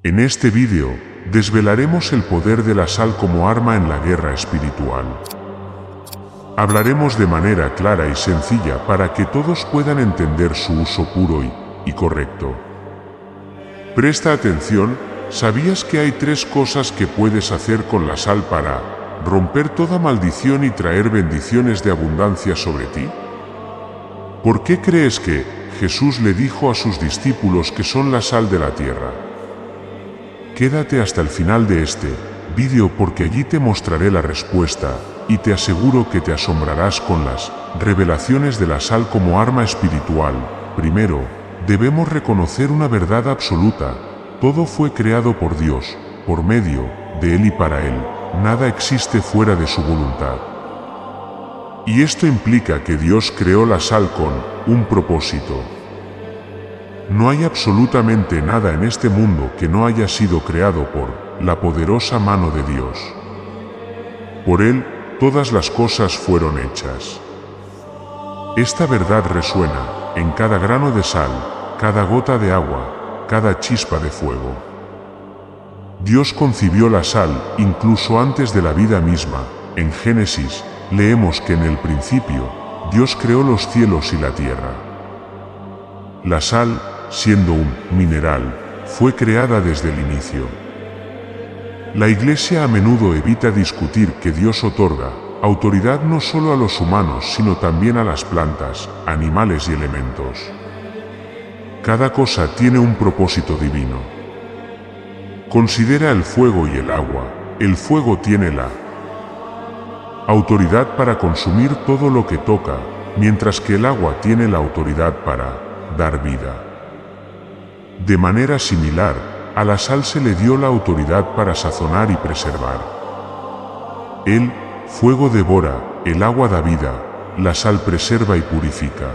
En este vídeo, desvelaremos el poder de la sal como arma en la guerra espiritual. Hablaremos de manera clara y sencilla para que todos puedan entender su uso puro y correcto. Presta atención, ¿sabías que hay 3 cosas que puedes hacer con la sal para romper toda maldición y traer bendiciones de abundancia sobre ti? ¿Por qué crees que Jesús le dijo a sus discípulos que son la sal de la tierra? Quédate hasta el final de este vídeo porque allí te mostraré la respuesta y te aseguro que te asombrarás con las revelaciones de la sal como arma espiritual. Primero, debemos reconocer una verdad absoluta: todo fue creado por Dios, por medio de Él y para Él. Nada existe fuera de su voluntad. Y esto implica que Dios creó la sal con un propósito. No hay absolutamente nada en este mundo que no haya sido creado por la poderosa mano de Dios. Por Él, todas las cosas fueron hechas. Esta verdad resuena en cada grano de sal, cada gota de agua, cada chispa de fuego. Dios concibió la sal incluso antes de la vida misma. En Génesis, leemos que en el principio, Dios creó los cielos y la tierra. La sal, siendo un mineral, fue creada desde el inicio. La Iglesia a menudo evita discutir que Dios otorga autoridad no solo a los humanos, sino también a las plantas, animales y elementos. Cada cosa tiene un propósito divino. Considera el fuego y el agua. El fuego tiene la autoridad para consumir todo lo que toca, mientras que el agua tiene la autoridad para dar vida. De manera similar, a la sal se le dio la autoridad para sazonar y preservar. El fuego devora, el agua da vida, la sal preserva y purifica.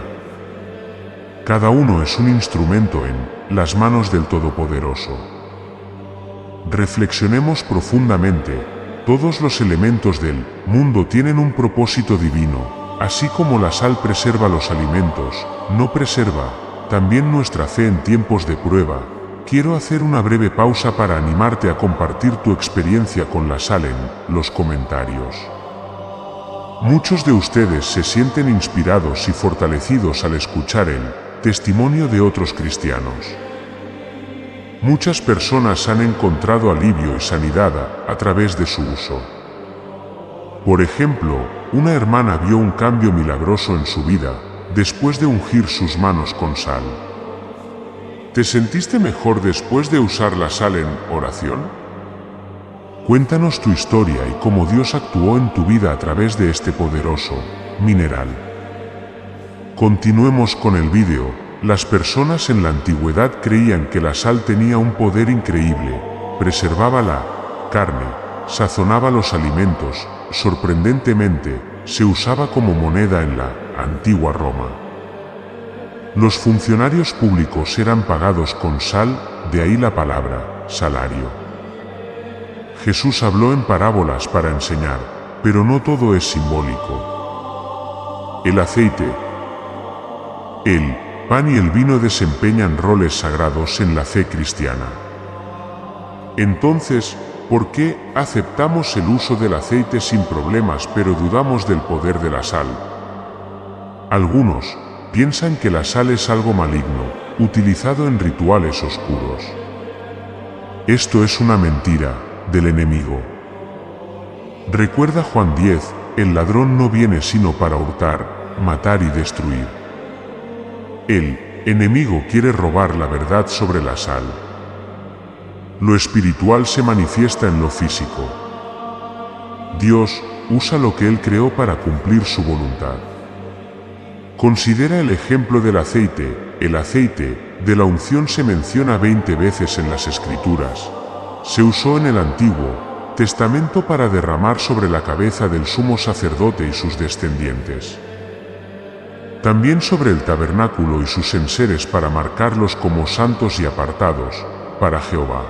Cada uno es un instrumento en las manos del Todopoderoso. Reflexionemos profundamente. Todos los elementos del mundo tienen un propósito divino, así como la sal preserva los alimentos, no preserva también nuestra fe en tiempos de prueba. Quiero hacer una breve pausa para animarte a compartir tu experiencia con la sal en los comentarios. Muchos de ustedes se sienten inspirados y fortalecidos al escuchar el testimonio de otros cristianos. Muchas personas han encontrado alivio y sanidad a través de su uso. Por ejemplo, una hermana vio un cambio milagroso en su vida después de ungir sus manos con sal. ¿Te sentiste mejor después de usar la sal en oración? Cuéntanos tu historia y cómo Dios actuó en tu vida a través de este poderoso mineral. Continuemos con el vídeo. Las personas en la antigüedad creían que la sal tenía un poder increíble, preservaba la carne, sazonaba los alimentos. Sorprendentemente, se usaba como moneda en la antigua Roma. Los funcionarios públicos eran pagados con sal, de ahí la palabra salario. Jesús habló en parábolas para enseñar, pero no todo es simbólico. El aceite, el pan y el vino desempeñan roles sagrados en la fe cristiana. Entonces, ¿por qué aceptamos el uso del aceite sin problemas pero dudamos del poder de la sal? Algunos piensan que la sal es algo maligno, utilizado en rituales oscuros. Esto es una mentira del enemigo. Recuerda Juan 10, el ladrón no viene sino para hurtar, matar y destruir. El enemigo quiere robar la verdad sobre la sal. Lo espiritual se manifiesta en lo físico. Dios usa lo que Él creó para cumplir su voluntad. Considera el ejemplo del aceite. El aceite de la unción se menciona 20 veces en las Escrituras. Se usó en el Antiguo Testamento para derramar sobre la cabeza del sumo sacerdote y sus descendientes. También sobre el tabernáculo y sus enseres para marcarlos como santos y apartados para Jehová.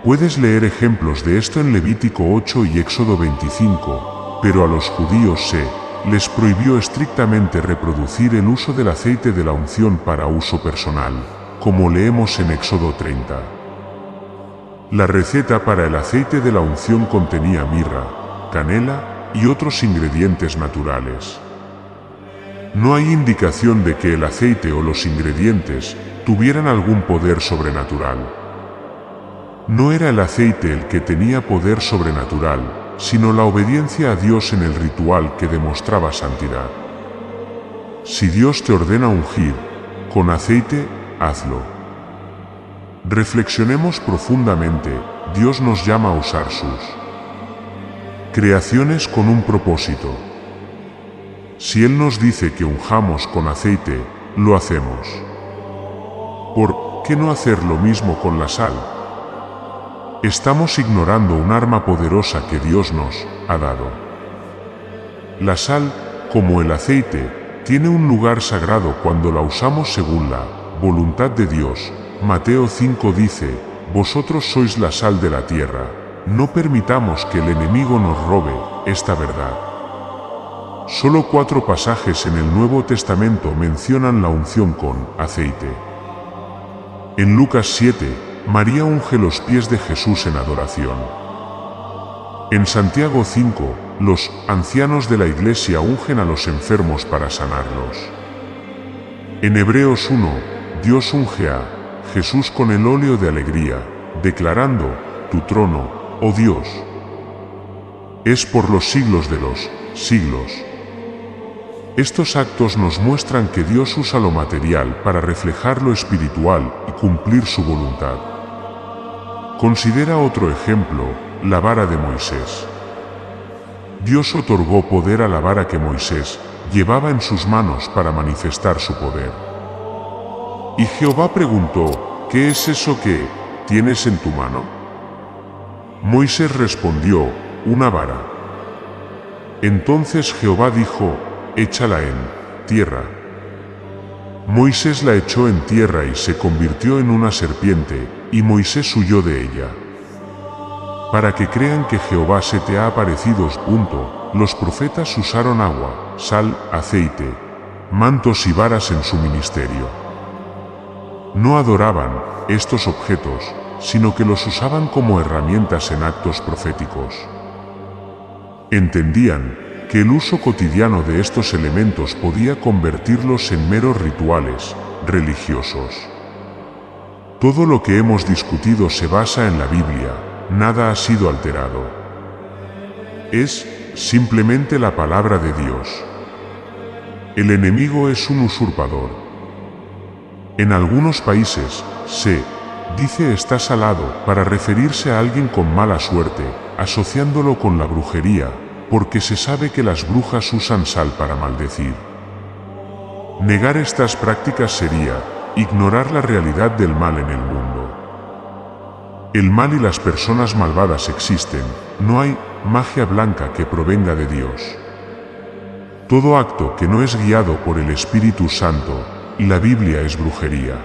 Puedes leer ejemplos de esto en Levítico 8 y Éxodo 25, pero a los judíos se les prohibió estrictamente reproducir el uso del aceite de la unción para uso personal, como leemos en Éxodo 30. La receta para el aceite de la unción contenía mirra, canela y otros ingredientes naturales. No hay indicación de que el aceite o los ingredientes tuvieran algún poder sobrenatural. No era el aceite el que tenía poder sobrenatural, sino la obediencia a Dios en el ritual que demostraba santidad. Si Dios te ordena ungir con aceite, hazlo. Reflexionemos profundamente. Dios nos llama a usar sus creaciones con un propósito. Si Él nos dice que unjamos con aceite, lo hacemos. ¿Por qué no hacer lo mismo con la sal? Estamos ignorando un arma poderosa que Dios nos ha dado. La sal, como el aceite, tiene un lugar sagrado cuando la usamos según la voluntad de Dios. Mateo 5 dice: vosotros sois la sal de la tierra. No permitamos que el enemigo nos robe esta verdad. Solo 4 pasajes en el Nuevo Testamento mencionan la unción con aceite. En Lucas 7, María unge los pies de Jesús en adoración. En Santiago 5, los ancianos de la iglesia ungen a los enfermos para sanarlos. En Hebreos 1, Dios unge a Jesús con el óleo de alegría, declarando: tu trono, oh Dios, es por los siglos de los siglos. Estos actos nos muestran que Dios usa lo material para reflejar lo espiritual y cumplir su voluntad. Considera otro ejemplo, la vara de Moisés. Dios otorgó poder a la vara que Moisés llevaba en sus manos para manifestar su poder. Y Jehová preguntó: ¿qué es eso que tienes en tu mano? Moisés respondió: una vara. Entonces Jehová dijo: échala en tierra. Moisés la echó en tierra y se convirtió en una serpiente, y Moisés huyó de ella. Para que crean que Jehová se te ha aparecido. Los profetas usaron agua, sal, aceite, mantos y varas en su ministerio. No adoraban estos objetos, sino que los usaban como herramientas en actos proféticos. Entendían que el uso cotidiano de estos elementos podía convertirlos en meros rituales religiosos. Todo lo que hemos discutido se basa en la Biblia, nada ha sido alterado. Es simplemente la palabra de Dios. El enemigo es un usurpador. En algunos países, se dice está salado para referirse a alguien con mala suerte, asociándolo con la brujería, porque se sabe que las brujas usan sal para maldecir. Negar estas prácticas sería ignorar la realidad del mal en el mundo. El mal y las personas malvadas existen, no hay magia blanca que provenga de Dios. Todo acto que no es guiado por el Espíritu Santo, la Biblia es brujería.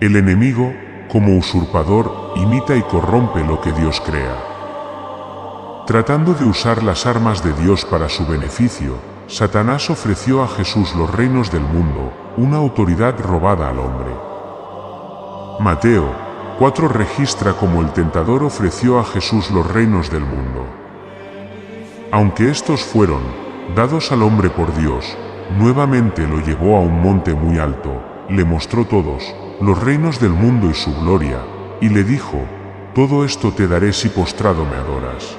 El enemigo, como usurpador, imita y corrompe lo que Dios crea. Tratando de usar las armas de Dios para su beneficio, Satanás ofreció a Jesús los reinos del mundo, una autoridad robada al hombre. Mateo 4 registra cómo el tentador ofreció a Jesús los reinos del mundo. Aunque estos fueron dados al hombre por Dios, nuevamente lo llevó a un monte muy alto, le mostró todos los reinos del mundo y su gloria, y le dijo: todo esto te daré si postrado me adoras.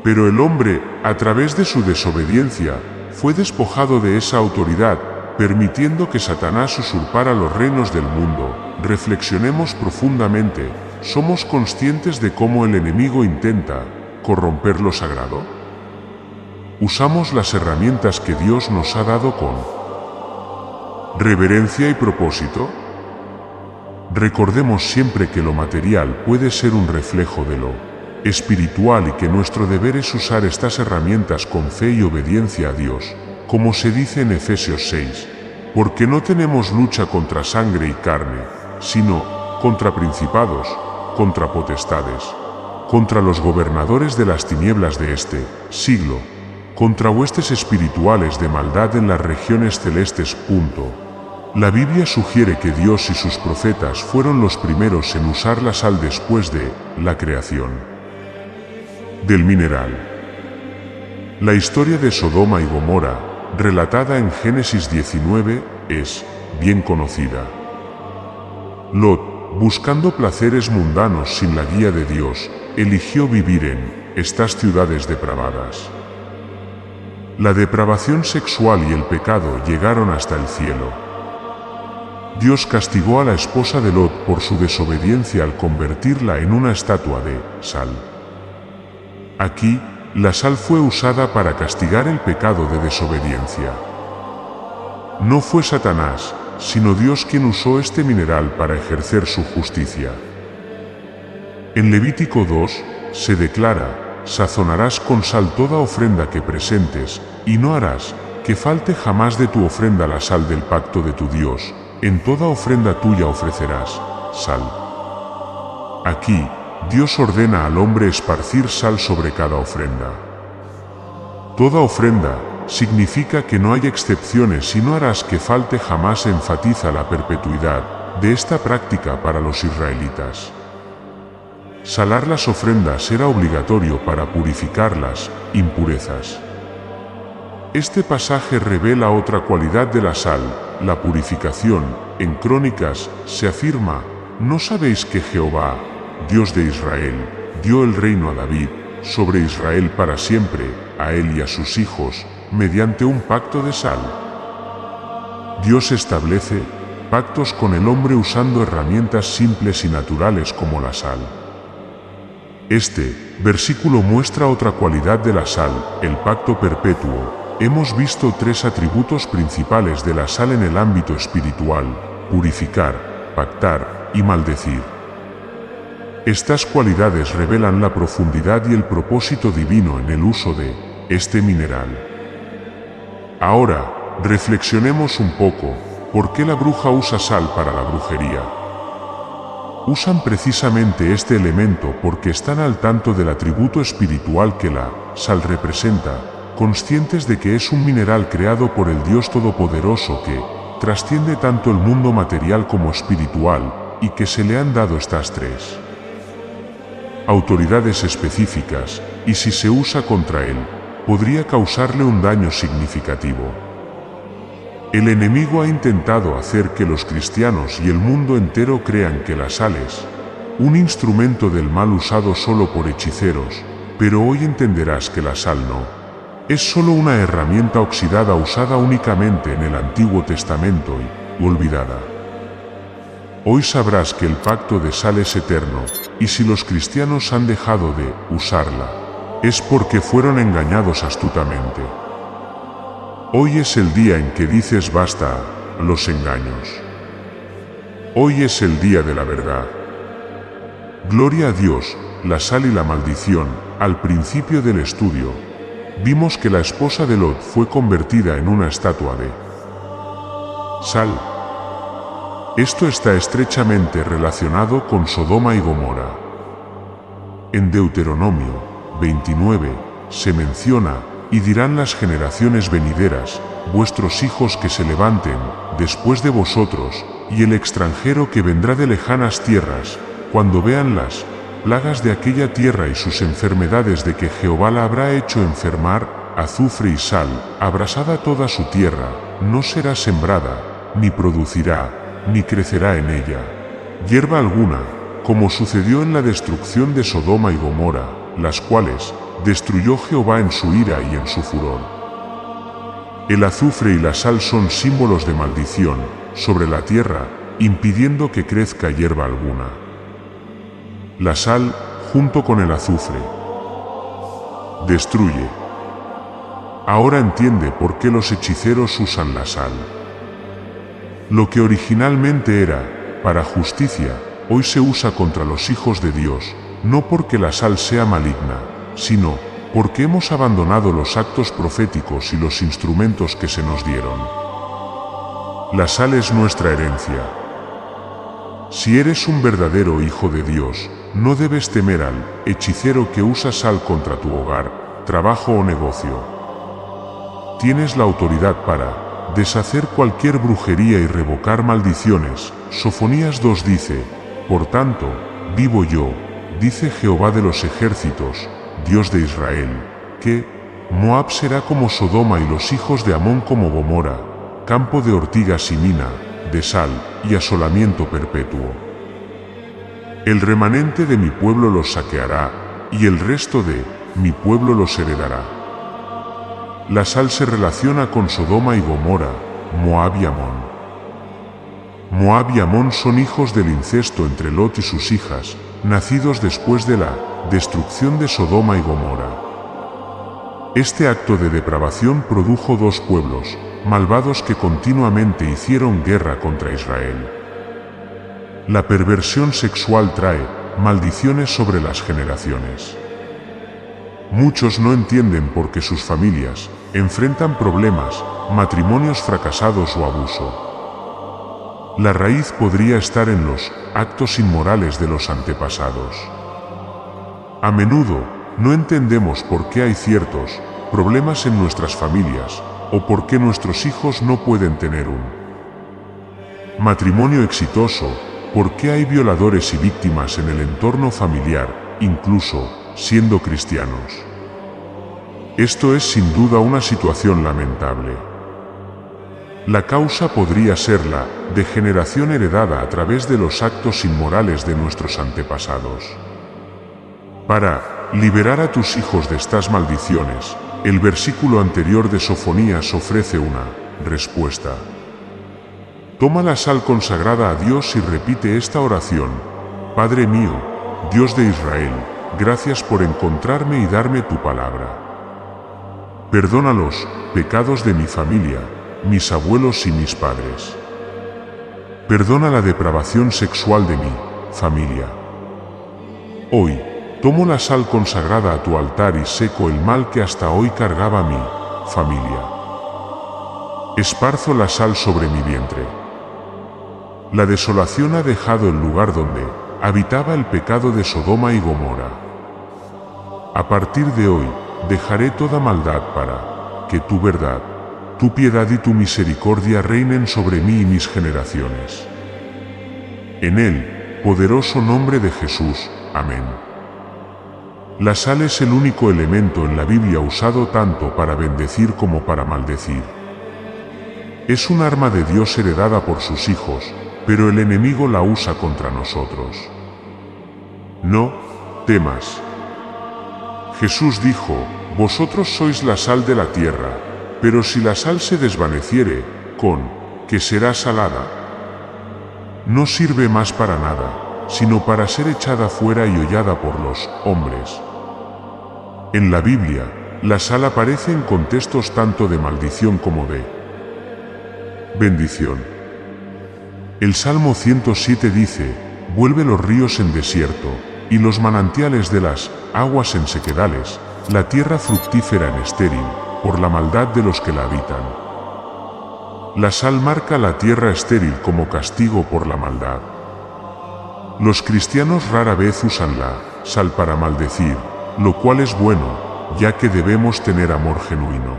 Pero el hombre, a través de su desobediencia, fue despojado de esa autoridad, permitiendo que Satanás usurpara los reinos del mundo. Reflexionemos profundamente. ¿Somos conscientes de cómo el enemigo intenta corromper lo sagrado? ¿Usamos las herramientas que Dios nos ha dado con reverencia y propósito? Recordemos siempre que lo material puede ser un reflejo de lo espiritual y que nuestro deber es usar estas herramientas con fe y obediencia a Dios, como se dice en Efesios 6, porque no tenemos lucha contra sangre y carne, sino contra principados, contra potestades, contra los gobernadores de las tinieblas de este siglo, contra huestes espirituales de maldad en las regiones celestes. La Biblia sugiere que Dios y sus profetas fueron los primeros en usar la sal después de la creación del mineral. La historia de Sodoma y Gomorra, relatada en Génesis 19, es bien conocida. Lot, buscando placeres mundanos sin la guía de Dios, eligió vivir en estas ciudades depravadas. La depravación sexual y el pecado llegaron hasta el cielo. Dios castigó a la esposa de Lot por su desobediencia al convertirla en una estatua de sal. Aquí, la sal fue usada para castigar el pecado de desobediencia. No fue Satanás, sino Dios quien usó este mineral para ejercer su justicia. En Levítico 2, se declara: sazonarás con sal toda ofrenda que presentes, y no harás que falte jamás de tu ofrenda la sal del pacto de tu Dios. En toda ofrenda tuya ofrecerás sal. Aquí, Dios ordena al hombre esparcir sal sobre cada ofrenda. Toda ofrenda significa que no hay excepciones y no harás que falte jamás. Enfatiza la perpetuidad de esta práctica para los israelitas. Salar las ofrendas era obligatorio para purificar las impurezas. Este pasaje revela otra cualidad de la sal, la purificación. En Crónicas se afirma: ¿no sabéis que Jehová, Dios de Israel, dio el reino a David, sobre Israel para siempre, a él y a sus hijos, mediante un pacto de sal? Dios establece pactos con el hombre usando herramientas simples y naturales como la sal. Este versículo muestra otra cualidad de la sal, el pacto perpetuo. Hemos visto tres atributos principales de la sal en el ámbito espiritual: purificar, pactar y maldecir. Estas cualidades revelan la profundidad y el propósito divino en el uso de este mineral. Ahora, reflexionemos un poco: ¿por qué la bruja usa sal para la brujería? Usan precisamente este elemento porque están al tanto del atributo espiritual que la sal representa, conscientes de que es un mineral creado por el Dios Todopoderoso que trasciende tanto el mundo material como espiritual, y que se le han dado estas tres autoridades específicas, y si se usa contra él, podría causarle un daño significativo. El enemigo ha intentado hacer que los cristianos y el mundo entero crean que la sal es un instrumento del mal usado solo por hechiceros, pero hoy entenderás que la sal no. Es solo una herramienta oxidada usada únicamente en el Antiguo Testamento y olvidada. Hoy sabrás que el pacto de sal es eterno, y si los cristianos han dejado de usarla, es porque fueron engañados astutamente. Hoy es el día en que dices basta a los engaños. Hoy es el día de la verdad. Gloria a Dios. La sal y la maldición. Al principio del estudio, vimos que la esposa de Lot fue convertida en una estatua de sal. Esto está estrechamente relacionado con Sodoma y Gomorra. En Deuteronomio 29 se menciona: y dirán las generaciones venideras, vuestros hijos que se levanten después de vosotros, y el extranjero que vendrá de lejanas tierras, cuando vean las plagas de aquella tierra y sus enfermedades de que Jehová la habrá hecho enfermar, azufre y sal, abrasada toda su tierra, no será sembrada, ni producirá, ni crecerá en ella hierba alguna, como sucedió en la destrucción de Sodoma y Gomorra, las cuales destruyó Jehová en su ira y en su furor. El azufre y la sal son símbolos de maldición sobre la tierra, impidiendo que crezca hierba alguna. La sal, junto con el azufre, destruye. Ahora entiende por qué los hechiceros usan la sal. Lo que originalmente era para justicia, hoy se usa contra los hijos de Dios, no porque la sal sea maligna, sino porque hemos abandonado los actos proféticos y los instrumentos que se nos dieron. La sal es nuestra herencia. Si eres un verdadero hijo de Dios, no debes temer al hechicero que usa sal contra tu hogar, trabajo o negocio. Tienes la autoridad para deshacer cualquier brujería y revocar maldiciones. Sofonías 2 dice: por tanto, vivo yo, dice Jehová de los ejércitos, Dios de Israel, que Moab será como Sodoma y los hijos de Amón como Gomorra, campo de ortigas y mina, de sal y asolamiento perpetuo. El remanente de mi pueblo los saqueará, y el resto de mi pueblo los heredará. La sal se relaciona con Sodoma y Gomorra, Moab y Amón. Moab y Amón son hijos del incesto entre Lot y sus hijas, nacidos después de la destrucción de Sodoma y Gomorra. Este acto de depravación produjo dos pueblos malvados que continuamente hicieron guerra contra Israel. La perversión sexual trae maldiciones sobre las generaciones. Muchos no entienden por qué sus familias enfrentan problemas, matrimonios fracasados o abuso. La raíz podría estar en los actos inmorales de los antepasados. A menudo no entendemos por qué hay ciertos problemas en nuestras familias o por qué nuestros hijos no pueden tener un matrimonio exitoso, por qué hay violadores y víctimas en el entorno familiar, incluso siendo cristianos. Esto es sin duda una situación lamentable. La causa podría ser la degeneración heredada a través de los actos inmorales de nuestros antepasados. Para liberar a tus hijos de estas maldiciones, el versículo anterior de Sofonías ofrece una respuesta. Toma la sal consagrada a Dios y repite esta oración: Padre mío, Dios de Israel, gracias por encontrarme y darme tu palabra. Perdona los pecados de mi familia, mis abuelos y mis padres. Perdona la depravación sexual de mi familia. Hoy, tomo la sal consagrada a tu altar y seco el mal que hasta hoy cargaba mi familia. Esparzo la sal sobre mi vientre. La desolación ha dejado el lugar donde habitaba el pecado de Sodoma y Gomorra. A partir de hoy, dejaré toda maldad para que tu verdad, tu piedad y tu misericordia reinen sobre mí y mis generaciones. En el poderoso nombre de Jesús. Amén. La sal es el único elemento en la Biblia usado tanto para bendecir como para maldecir. Es un arma de Dios heredada por sus hijos, pero el enemigo la usa contra nosotros. No temas. Jesús dijo: vosotros sois la sal de la tierra, pero si la sal se desvaneciere, ¿con qué será salada? No sirve más para nada, sino para ser echada fuera y hollada por los hombres. En la Biblia, la sal aparece en contextos tanto de maldición como de bendición. El Salmo 107 dice: vuelve los ríos en desierto, y los manantiales de las aguas en sequedales, la tierra fructífera en estéril, por la maldad de los que la habitan. La sal marca la tierra estéril como castigo por la maldad. Los cristianos rara vez usan la sal para maldecir, lo cual es bueno, ya que debemos tener amor genuino.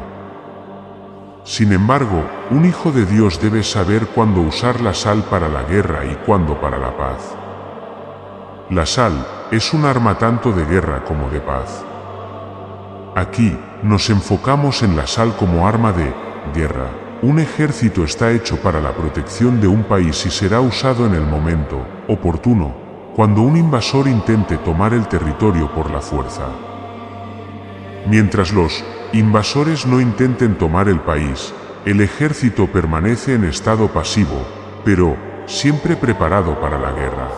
Sin embargo, un hijo de Dios debe saber cuándo usar la sal para la guerra y cuándo para la paz. La sal es un arma tanto de guerra como de paz. Aquí, nos enfocamos en la sal como arma de guerra. Un ejército está hecho para la protección de un país y será usado en el momento oportuno, cuando un invasor intente tomar el territorio por la fuerza. Mientras los invasores no intenten tomar el país, el ejército permanece en estado pasivo, pero siempre preparado para la guerra.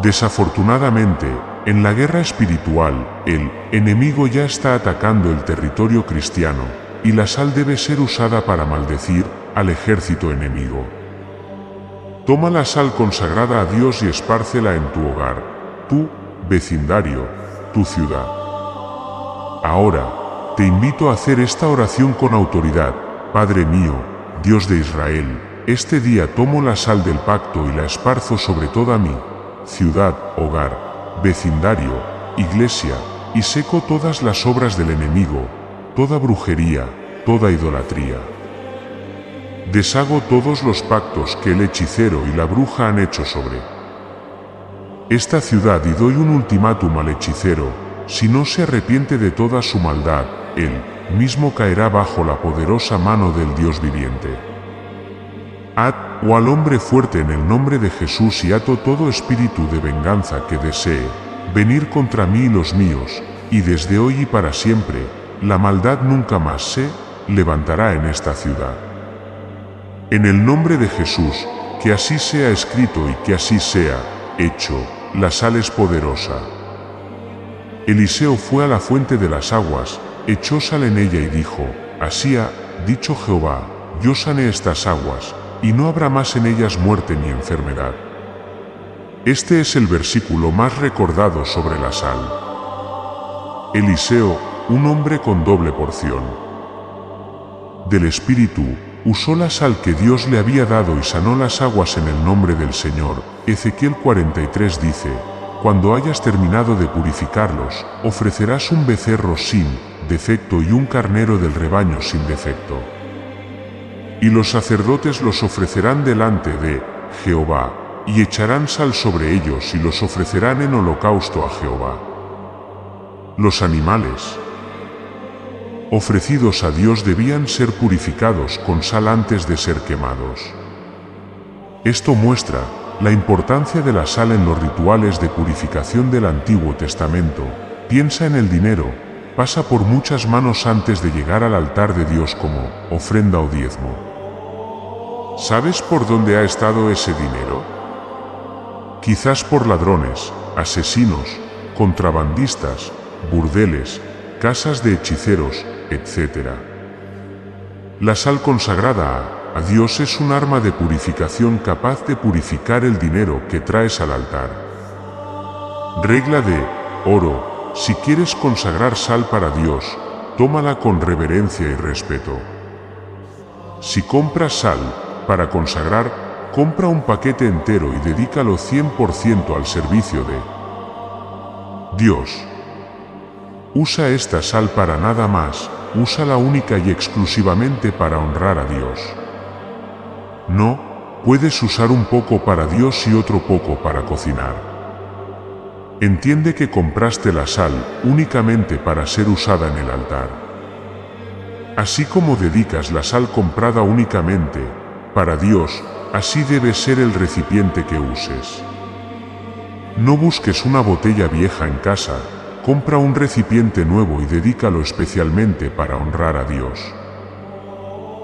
Desafortunadamente, en la guerra espiritual, el enemigo ya está atacando el territorio cristiano, y la sal debe ser usada para maldecir al ejército enemigo. Toma la sal consagrada a Dios y espárcela en tu hogar, tu vecindario, tu ciudad. Ahora, te invito a hacer esta oración con autoridad. Padre mío, Dios de Israel, este día tomo la sal del pacto y la esparzo sobre toda mi ciudad, hogar, vecindario, iglesia, y seco todas las obras del enemigo, toda brujería, toda idolatría. Deshago todos los pactos que el hechicero y la bruja han hecho sobre esta ciudad y doy un ultimátum al hechicero: si no se arrepiente de toda su maldad, él mismo caerá bajo la poderosa mano del Dios viviente. Al hombre fuerte en el nombre de Jesús y ato todo espíritu de venganza que desee venir contra mí y los míos, y desde hoy y para siempre, la maldad nunca más se levantará en esta ciudad. En el nombre de Jesús, que así sea escrito y que así sea hecho. La sal es poderosa. Eliseo fue a la fuente de las aguas, echó sal en ella y dijo: así ha dicho Jehová, yo sané estas aguas, y no habrá más en ellas muerte ni enfermedad. Este es el versículo más recordado sobre la sal. Eliseo, un hombre con doble porción del Espíritu, usó la sal que Dios le había dado y sanó las aguas en el nombre del Señor. Ezequiel 43 dice: cuando hayas terminado de purificarlos, ofrecerás un becerro sin defecto y un carnero del rebaño sin defecto. Y los sacerdotes los ofrecerán delante de Jehová, y echarán sal sobre ellos y los ofrecerán en holocausto a Jehová. Los animales ofrecidos a Dios debían ser purificados con sal antes de ser quemados. Esto muestra la importancia de la sal en los rituales de purificación del Antiguo Testamento. Piensa en el dinero, pasa por muchas manos antes de llegar al altar de Dios como ofrenda o diezmo. ¿Sabes por dónde ha estado ese dinero? Quizás por ladrones, asesinos, contrabandistas, burdeles, casas de hechiceros, etc. La sal consagrada a Dios es un arma de purificación capaz de purificar el dinero que traes al altar. Regla de oro: si quieres consagrar sal para Dios, tómala con reverencia y respeto. Si compras sal para consagrar, compra un paquete entero y dedícalo 100% al servicio de Dios. Usa esta sal para nada más, úsala única y exclusivamente para honrar a Dios. No puedes usar un poco para Dios y otro poco para cocinar. Entiende que compraste la sal únicamente para ser usada en el altar. Así como dedicas la sal comprada únicamente para Dios, así debe ser el recipiente que uses. No busques una botella vieja en casa. Compra un recipiente nuevo y dedícalo especialmente para honrar a Dios.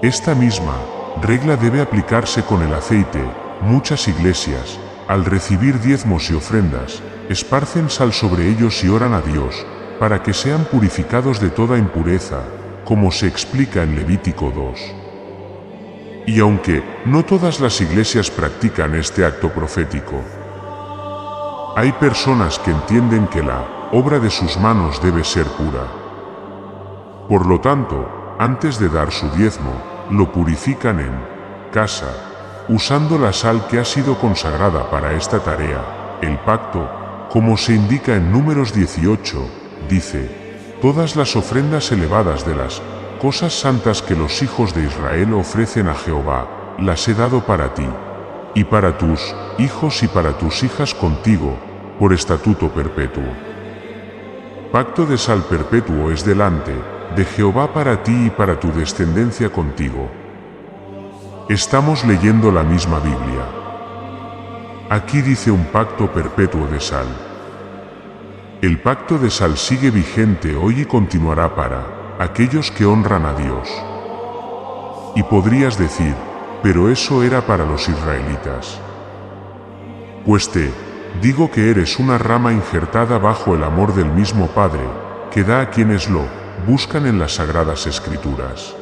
Esta misma regla debe aplicarse con el aceite. Muchas iglesias, al recibir diezmos y ofrendas, esparcen sal sobre ellos y oran a Dios, para que sean purificados de toda impureza, como se explica en Levítico 2. Y aunque no todas las iglesias practican este acto profético, hay personas que entienden que la obra de sus manos debe ser pura. Por lo tanto, antes de dar su diezmo, lo purifican en casa, usando la sal que ha sido consagrada para esta tarea. El pacto, como se indica en Números 18, dice: todas las ofrendas elevadas de las cosas santas que los hijos de Israel ofrecen a Jehová, las he dado para ti, y para tus hijos y para tus hijas contigo, por estatuto perpetuo. Pacto de sal perpetuo es delante de Jehová para ti y para tu descendencia contigo. Estamos leyendo la misma Biblia. Aquí dice un pacto perpetuo de sal. El pacto de sal sigue vigente hoy y continuará para aquellos que honran a Dios. Y podrías decir: pero eso era para los israelitas. Pues te digo que eres una rama injertada bajo el amor del mismo Padre, que da a quienes lo buscan en las Sagradas Escrituras.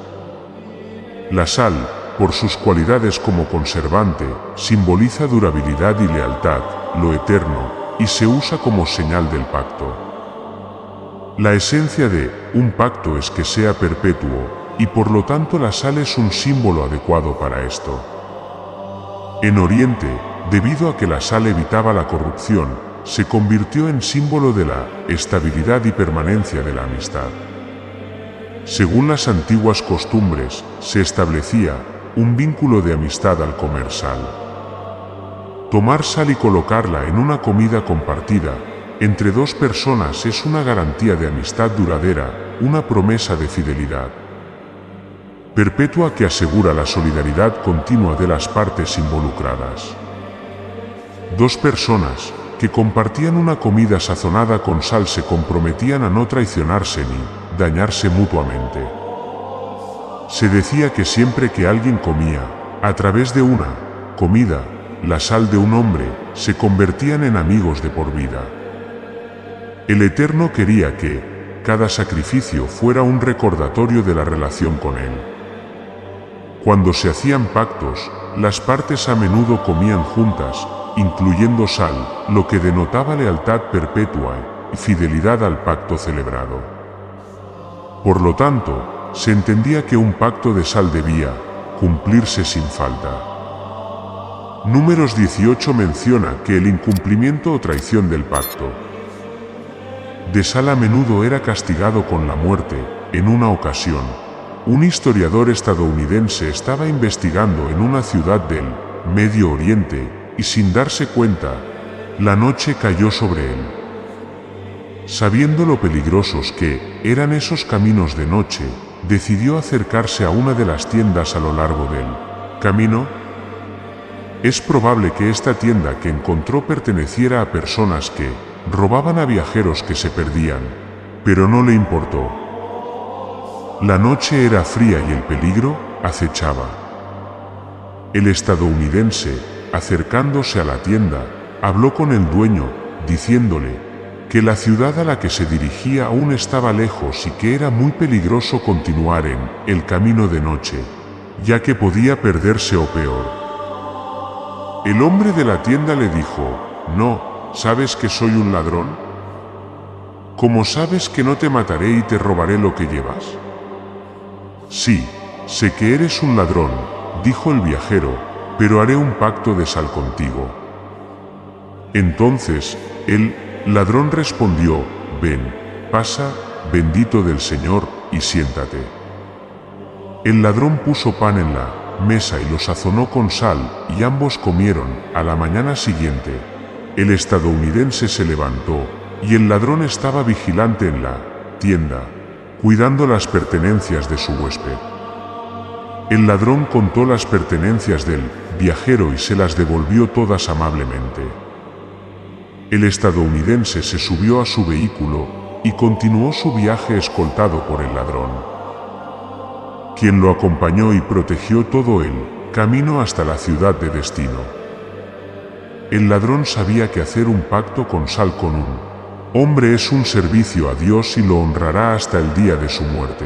La sal, por sus cualidades como conservante, simboliza durabilidad y lealtad, lo eterno, y se usa como señal del pacto. La esencia de un pacto es que sea perpetuo, y por lo tanto la sal es un símbolo adecuado para esto. En Oriente, debido a que la sal evitaba la corrupción, se convirtió en símbolo de la estabilidad y permanencia de la amistad. Según las antiguas costumbres, se establecía un vínculo de amistad al comer sal. Tomar sal y colocarla en una comida compartida entre dos personas es una garantía de amistad duradera, una promesa de fidelidad perpetua que asegura la solidaridad continua de las partes involucradas. Dos personas que compartían una comida sazonada con sal se comprometían a no traicionarse ni dañarse mutuamente. Se decía que siempre que alguien comía, a través de una comida, la sal de un hombre, se convertían en amigos de por vida. El Eterno quería que cada sacrificio fuera un recordatorio de la relación con Él. Cuando se hacían pactos, las partes a menudo comían juntas, incluyendo sal, lo que denotaba lealtad perpetua y fidelidad al pacto celebrado. Por lo tanto, se entendía que un pacto de sal debía cumplirse sin falta. Números 18 menciona que el incumplimiento o traición del pacto de sal a menudo era castigado con la muerte. En una ocasión, un historiador estadounidense estaba investigando en una ciudad del Medio Oriente y sin darse cuenta, la noche cayó sobre él. Sabiendo lo peligrosos que eran esos caminos de noche, decidió acercarse a una de las tiendas a lo largo del camino. Es probable que esta tienda que encontró perteneciera a personas que robaban a viajeros que se perdían, pero no le importó. La noche era fría y el peligro acechaba. El estadounidense, acercándose a la tienda, habló con el dueño, diciéndole que la ciudad a la que se dirigía aún estaba lejos y que era muy peligroso continuar en el camino de noche, ya que podía perderse o peor. El hombre de la tienda le dijo: «No, ¿sabes que soy un ladrón? ¿Cómo sabes que no te mataré y te robaré lo que llevas?» «Sí, sé que eres un ladrón», dijo el viajero, «pero haré un pacto de sal contigo». Entonces, el ladrón respondió: «Ven, pasa, bendito del Señor, y siéntate». El ladrón puso pan en la mesa y lo sazonó con sal, y ambos comieron. A la mañana siguiente, el estadounidense se levantó, y el ladrón estaba vigilante en la tienda, cuidando las pertenencias de su huésped. El ladrón contó las pertenencias del viajero y se las devolvió todas amablemente. El estadounidense se subió a su vehículo y continuó su viaje escoltado por el ladrón, quien lo acompañó y protegió todo el camino hasta la ciudad de destino. El ladrón sabía que hacer un pacto con sal con un hombre es un servicio a Dios y lo honrará hasta el día de su muerte.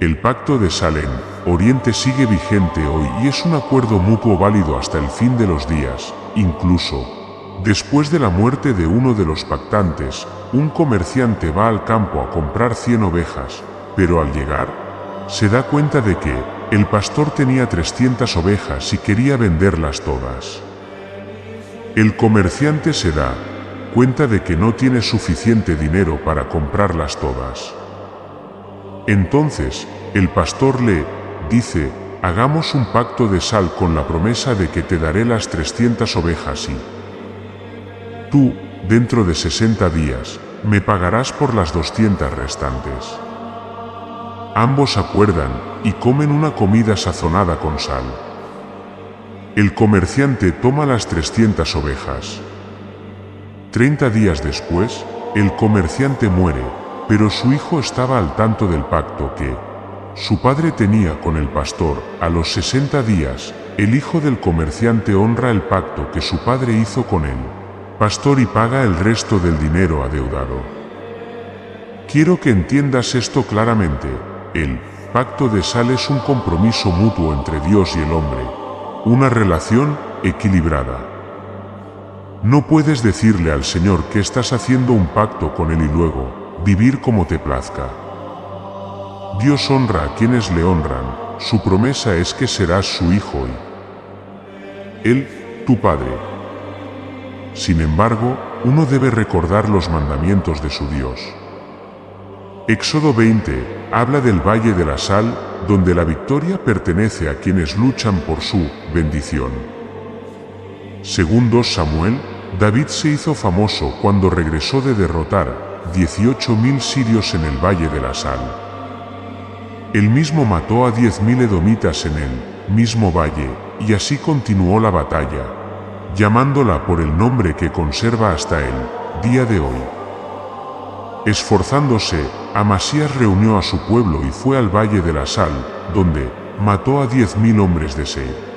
El pacto de sal en Oriente sigue vigente hoy y es un acuerdo mutuo válido hasta el fin de los días. Incluso después de la muerte de uno de los pactantes, un comerciante va al campo a comprar 100 ovejas, pero al llegar, se da cuenta de que el pastor tenía 300 ovejas y quería venderlas todas. El comerciante se da cuenta de que no tiene suficiente dinero para comprarlas todas. Entonces, el pastor le dice: «Hagamos un pacto de sal con la promesa de que te daré las 300 ovejas y tú, dentro de 60 días, me pagarás por las 200 restantes». Ambos acuerdan y comen una comida sazonada con sal. El comerciante toma las 300 ovejas. 30 días después, el comerciante muere, pero su hijo estaba al tanto del pacto que su padre tenía con el pastor. A los 60 días, el hijo del comerciante honra el pacto que su padre hizo con el pastor y paga el resto del dinero adeudado. Quiero que entiendas esto claramente. El pacto de sal es un compromiso mutuo entre Dios y el hombre, una relación equilibrada. No puedes decirle al Señor que estás haciendo un pacto con Él y luego vivir como te plazca. Dios honra a quienes le honran, su promesa es que serás su hijo y Él, tu Padre. Sin embargo, uno debe recordar los mandamientos de su Dios. Éxodo 20 habla del Valle de la Sal donde la victoria pertenece a quienes luchan por su bendición. Según 2 Samuel, David se hizo famoso cuando regresó de derrotar 18.000 sirios en el Valle de la Sal. Él mismo mató a 10.000 edomitas en el mismo valle, y así continuó la batalla, llamándola por el nombre que conserva hasta el día de hoy. Esforzándose, Amasías reunió a su pueblo y fue al Valle de la Sal, donde mató a 10.000 hombres de Seir.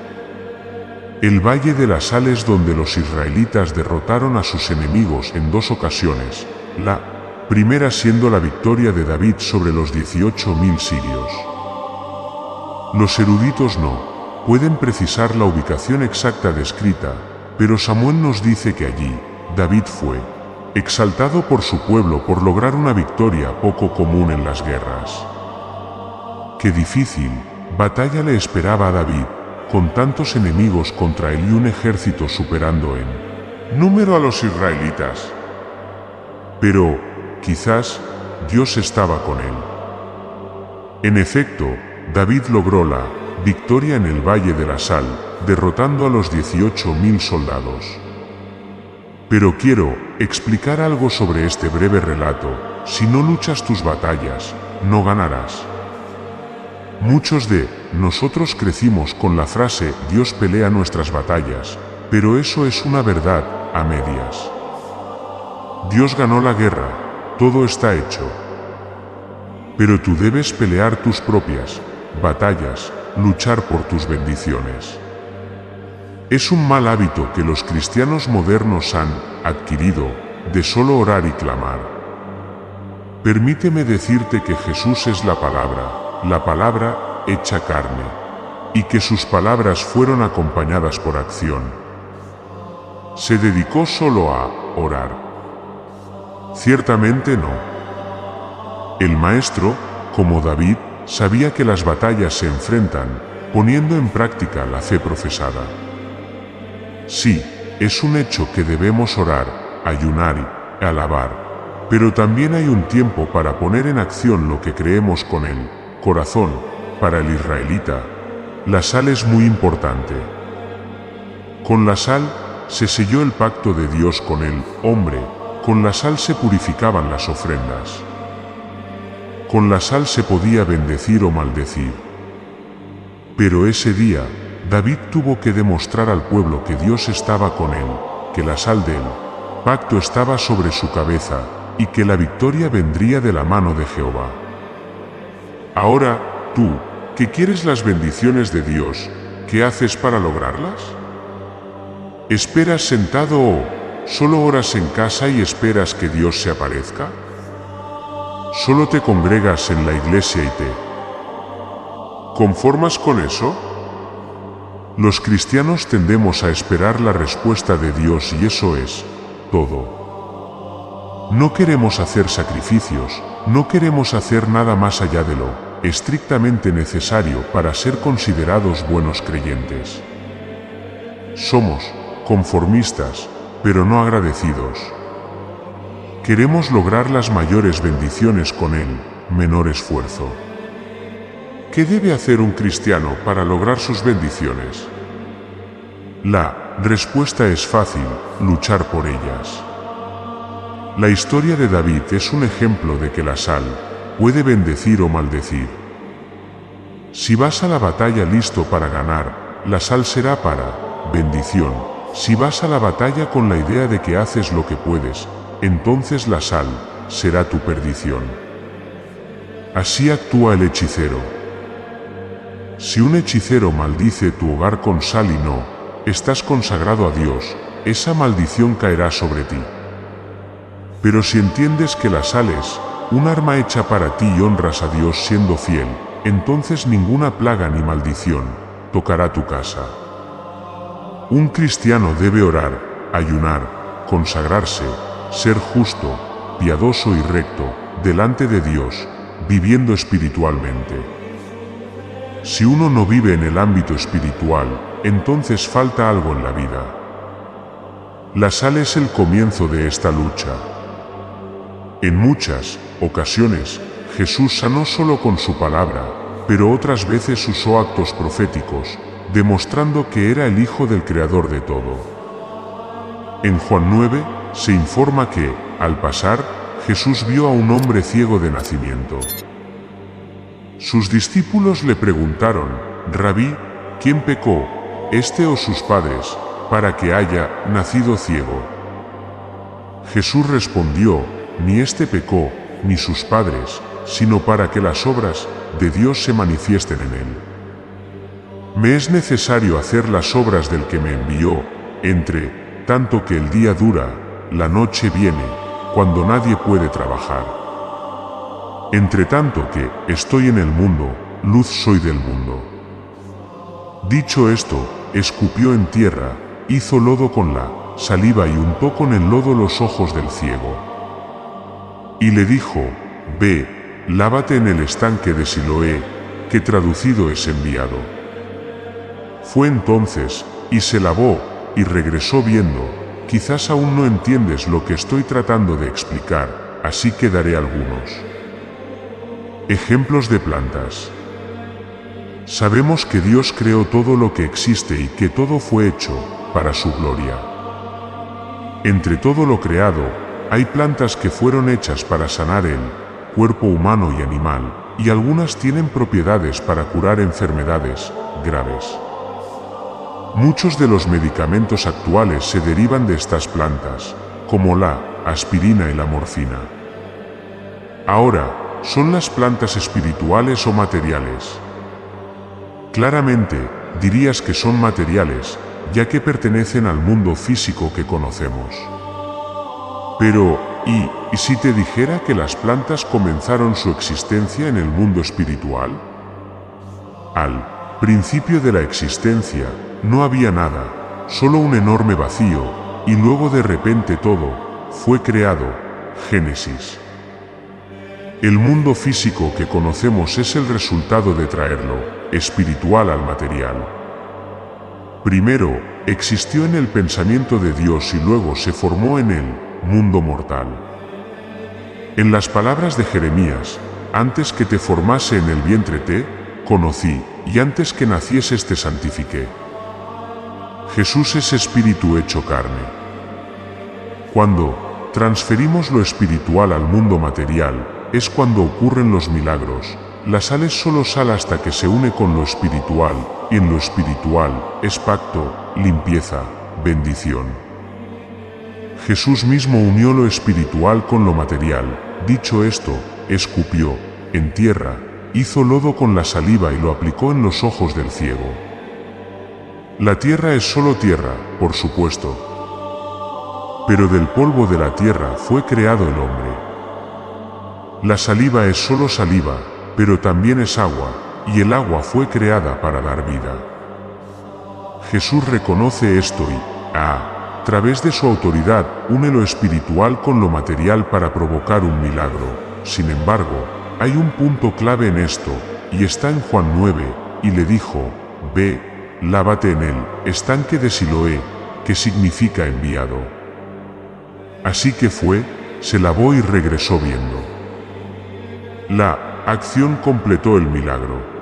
El Valle de la Sal es donde los israelitas derrotaron a sus enemigos en 2 ocasiones, la primera siendo la victoria de David sobre los 18.000 sirios. Los eruditos no pueden precisar la ubicación exacta descrita, pero Samuel nos dice que allí David fue exaltado por su pueblo por lograr una victoria poco común en las guerras. Qué difícil batalla le esperaba a David, con tantos enemigos contra él y un ejército superando en número a los israelitas. Pero quizás Dios estaba con él. En efecto, David logró la victoria en el Valle de la Sal, derrotando a los 18.000 soldados. Pero quiero explicar algo sobre este breve relato: si no luchas tus batallas, no ganarás. Muchos de nosotros crecimos con la frase Dios pelea nuestras batallas, pero eso es una verdad a medias. Dios ganó la guerra, todo está hecho. Pero tú debes pelear tus propias batallas, luchar por tus bendiciones. Es un mal hábito que los cristianos modernos han adquirido, de solo orar y clamar. Permíteme decirte que Jesús es la palabra hecha carne, y que sus palabras fueron acompañadas por acción. ¿Se dedicó solo a orar? Ciertamente no. El Maestro, como David, sabía que las batallas se enfrentan poniendo en práctica la fe profesada. Sí, es un hecho que debemos orar, ayunar y alabar, pero también hay un tiempo para poner en acción lo que creemos con el corazón. Para el israelita, la sal es muy importante. Con la sal se selló el pacto de Dios con el hombre, con la sal se purificaban las ofrendas. Con la sal se podía bendecir o maldecir. Pero ese día, David tuvo que demostrar al pueblo que Dios estaba con él, que la sal del pacto estaba sobre su cabeza, y que la victoria vendría de la mano de Jehová. Ahora, tú, que quieres las bendiciones de Dios, ¿qué haces para lograrlas? ¿Esperas sentado o solo oras en casa y esperas que Dios se aparezca? ¿Solo te congregas en la iglesia y te conformas con eso? Los cristianos tendemos a esperar la respuesta de Dios y eso es todo. No queremos hacer sacrificios, no queremos hacer nada más allá de lo estrictamente necesario para ser considerados buenos creyentes. Somos conformistas, pero no agradecidos. Queremos lograr las mayores bendiciones con el menor esfuerzo. ¿Qué debe hacer un cristiano para lograr sus bendiciones? La respuesta es fácil: luchar por ellas. La historia de David es un ejemplo de que la sal puede bendecir o maldecir. Si vas a la batalla listo para ganar, la sal será para bendición. Si vas a la batalla con la idea de que haces lo que puedes, entonces la sal será tu perdición. Así actúa el hechicero. Si un hechicero maldice tu hogar con sal y no estás consagrado a Dios, esa maldición caerá sobre ti. Pero si entiendes que la sal es un arma hecha para ti y honras a Dios siendo fiel, entonces ninguna plaga ni maldición tocará tu casa. Un cristiano debe orar, ayunar, consagrarse, ser justo, piadoso y recto delante de Dios, viviendo espiritualmente. Si uno no vive en el ámbito espiritual, entonces falta algo en la vida. La sal es el comienzo de esta lucha. En muchas ocasiones, Jesús sanó solo con su palabra, pero otras veces usó actos proféticos, demostrando que era el Hijo del Creador de todo. En Juan 9, se informa que, al pasar, Jesús vio a un hombre ciego de nacimiento. Sus discípulos le preguntaron: Rabí, ¿quién pecó, este o sus padres, para que haya nacido ciego? Jesús respondió: ni este pecó, ni sus padres, sino para que las obras de Dios se manifiesten en él. Me es necesario hacer las obras del que me envió, entre tanto que el día dura, la noche viene, cuando nadie puede trabajar. Entre tanto que estoy en el mundo, luz soy del mundo. Dicho esto, escupió en tierra, hizo lodo con la saliva y untó con el lodo los ojos del ciego. Y le dijo: ve, lávate en el estanque de Siloé, que traducido es enviado. Fue entonces, y se lavó, y regresó viendo. Quizás aún no entiendes lo que estoy tratando de explicar, así que daré algunos ejemplos de plantas. Sabemos que Dios creó todo lo que existe y que todo fue hecho para su gloria. Entre todo lo creado, hay plantas que fueron hechas para sanar el cuerpo humano y animal, y algunas tienen propiedades para curar enfermedades graves. Muchos de los medicamentos actuales se derivan de estas plantas, como la aspirina y la morfina. Ahora, ¿son las plantas espirituales o materiales? Claramente, dirías que son materiales, ya que pertenecen al mundo físico que conocemos. Pero, ¿y si te dijera que las plantas comenzaron su existencia en el mundo espiritual? Al principio de la existencia, no había nada, solo un enorme vacío, y luego de repente todo fue creado. Génesis. El mundo físico que conocemos es el resultado de traerlo espiritual al material. Primero, existió en el pensamiento de Dios y luego se formó en el mundo mortal. En las palabras de Jeremías: antes que te formase en el vientre te conocí, y antes que nacieses te santifiqué. Jesús es espíritu hecho carne. Cuando transferimos lo espiritual al mundo material, es cuando ocurren los milagros. La sal es solo sal hasta que se une con lo espiritual, y en lo espiritual es pacto, limpieza, bendición. Jesús mismo unió lo espiritual con lo material. Dicho esto, escupió en tierra, hizo lodo con la saliva y lo aplicó en los ojos del ciego. La tierra es solo tierra, por supuesto. Pero del polvo de la tierra fue creado el hombre. La saliva es solo saliva, pero también es agua, y el agua fue creada para dar vida. Jesús reconoce esto y, a través de su autoridad, une lo espiritual con lo material para provocar un milagro. Sin embargo, hay un punto clave en esto, y está en Juan 9, y le dijo: ve, lávate en el estanque de Siloé, que significa enviado. Así que fue, se lavó y regresó viendo. La acción completó el milagro.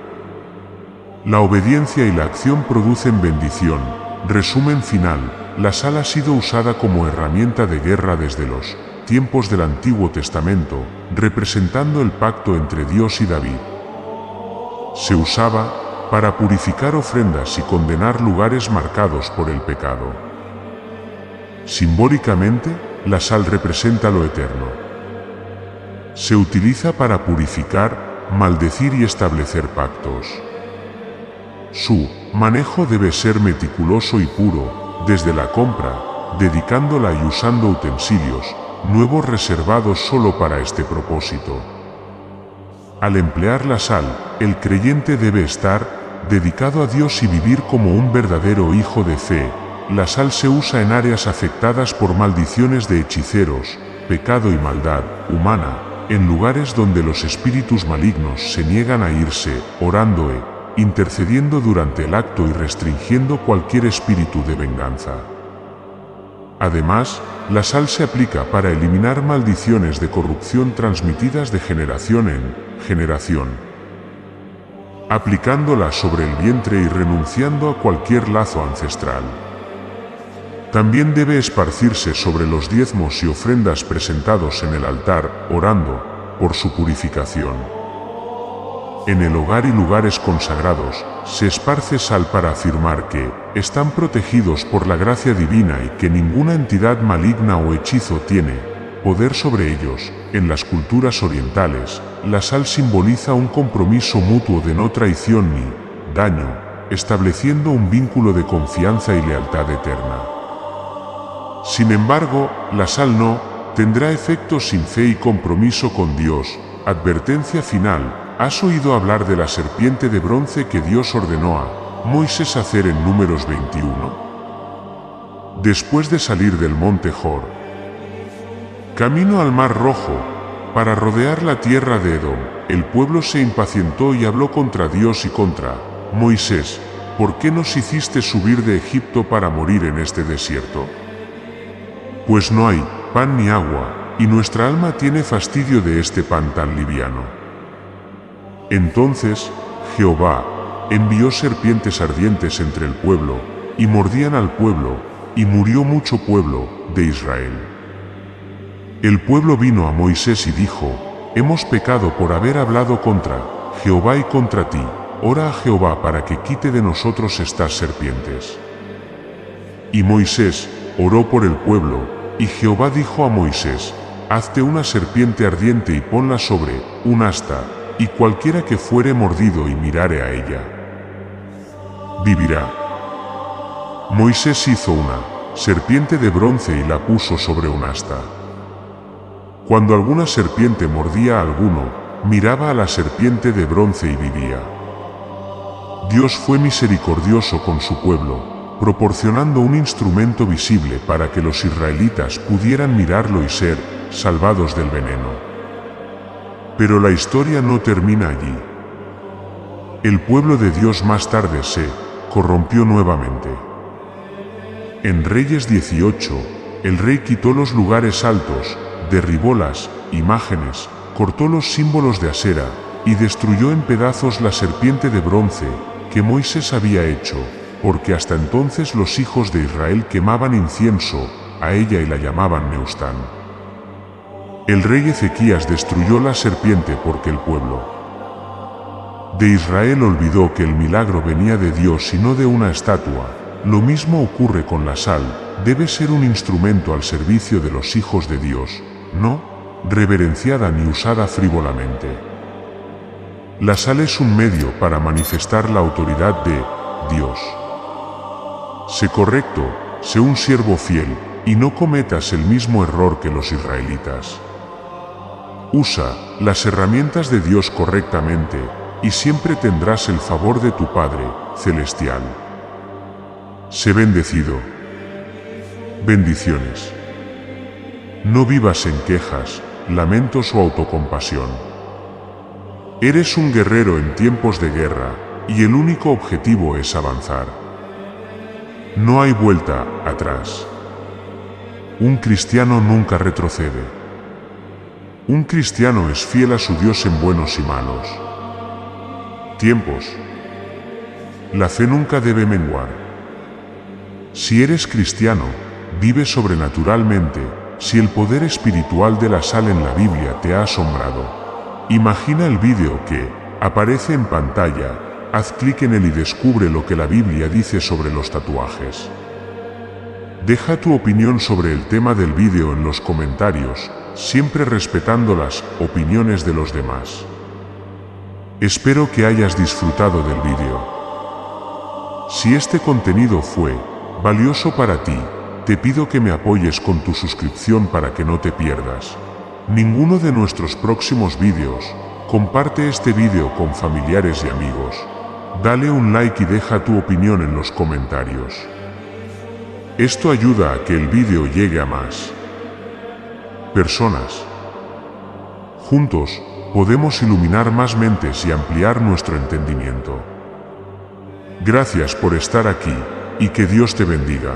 La obediencia y la acción producen bendición. Resumen final: la sal ha sido usada como herramienta de guerra desde los tiempos del Antiguo Testamento, representando el pacto entre Dios y David. Se usaba para purificar ofrendas y condenar lugares marcados por el pecado. Simbólicamente, la sal representa lo eterno. Se utiliza para purificar, maldecir y establecer pactos. Su manejo debe ser meticuloso y puro, desde la compra, dedicándola y usando utensilios nuevos reservados solo para este propósito. Al emplear la sal, el creyente debe estar dedicado a Dios y vivir como un verdadero hijo de fe. La sal se usa en áreas afectadas por maldiciones de hechiceros, pecado y maldad humana, en lugares donde los espíritus malignos se niegan a irse, orando intercediendo durante el acto y restringiendo cualquier espíritu de venganza. Además, la sal se aplica para eliminar maldiciones de corrupción transmitidas de generación en generación. aplicándola sobre el vientre y renunciando a cualquier lazo ancestral. También debe esparcirse sobre los diezmos y ofrendas presentados en el altar, orando por su purificación. En el hogar y lugares consagrados, se esparce sal para afirmar que están protegidos por la gracia divina y que ninguna entidad maligna o hechizo tiene poder sobre ellos. En las culturas orientales, la sal simboliza un compromiso mutuo de no traición ni daño, estableciendo un vínculo de confianza y lealtad eterna. Sin embargo, la sal no tendrá efectos sin fe y compromiso con Dios. Advertencia final. ¿Has oído hablar de la serpiente de bronce que Dios ordenó a Moisés hacer en Números 21? Después de salir del monte Hor, camino al Mar Rojo, para rodear la tierra de Edom, el pueblo se impacientó y habló contra Dios y contra Moisés. ¿Por qué nos hiciste subir de Egipto para morir en este desierto? Pues no hay pan ni agua, y nuestra alma tiene fastidio de este pan tan liviano. Entonces Jehová envió serpientes ardientes entre el pueblo, y mordían al pueblo, y murió mucho pueblo de Israel. El pueblo vino a Moisés y dijo: hemos pecado por haber hablado contra Jehová y contra ti. Ora a Jehová para que quite de nosotros estas serpientes. Y Moisés oró por el pueblo, y Jehová dijo a Moisés: hazte una serpiente ardiente y ponla sobre un asta, y cualquiera que fuere mordido y mirare a ella, vivirá. Moisés hizo una serpiente de bronce y la puso sobre un asta. Cuando alguna serpiente mordía a alguno, miraba a la serpiente de bronce y vivía. Dios fue misericordioso con su pueblo, proporcionando un instrumento visible para que los israelitas pudieran mirarlo y ser salvados del veneno. Pero la historia no termina allí. El pueblo de Dios más tarde se corrompió nuevamente. En Reyes 18, el rey quitó los lugares altos, derribó las imágenes, cortó los símbolos de Asera, y destruyó en pedazos la serpiente de bronce que Moisés había hecho, porque hasta entonces los hijos de Israel quemaban incienso a ella y la llamaban Neustán. El rey Ezequías destruyó la serpiente porque el pueblo de Israel olvidó que el milagro venía de Dios y no de una estatua. Lo mismo ocurre con la sal, debe ser un instrumento al servicio de los hijos de Dios, no reverenciada ni usada frívolamente. La sal es un medio para manifestar la autoridad de Dios. Sé correcto, sé un siervo fiel, y no cometas el mismo error que los israelitas. Usa las herramientas de Dios correctamente, y siempre tendrás el favor de tu Padre Celestial. Sé bendecido. Bendiciones. No vivas en quejas, lamentos o autocompasión. Eres un guerrero en tiempos de guerra, y el único objetivo es avanzar. No hay vuelta atrás. Un cristiano nunca retrocede. Un cristiano es fiel a su Dios en buenos y malos tiempos. La fe nunca debe menguar. Si eres cristiano, vive sobrenaturalmente. Si el poder espiritual de la sal en la Biblia te ha asombrado, imagina el vídeo que aparece en pantalla, haz clic en él y descubre lo que la Biblia dice sobre los tatuajes. Deja tu opinión sobre el tema del vídeo en los comentarios, siempre respetando las opiniones de los demás. Espero que hayas disfrutado del vídeo. Si este contenido fue valioso para ti, te pido que me apoyes con tu suscripción para que no te pierdas ninguno de nuestros próximos vídeos. Comparte este vídeo con familiares y amigos. Dale un like y deja tu opinión en los comentarios. Esto ayuda a que el vídeo llegue a más personas. Juntos, podemos iluminar más mentes y ampliar nuestro entendimiento. Gracias por estar aquí, y que Dios te bendiga.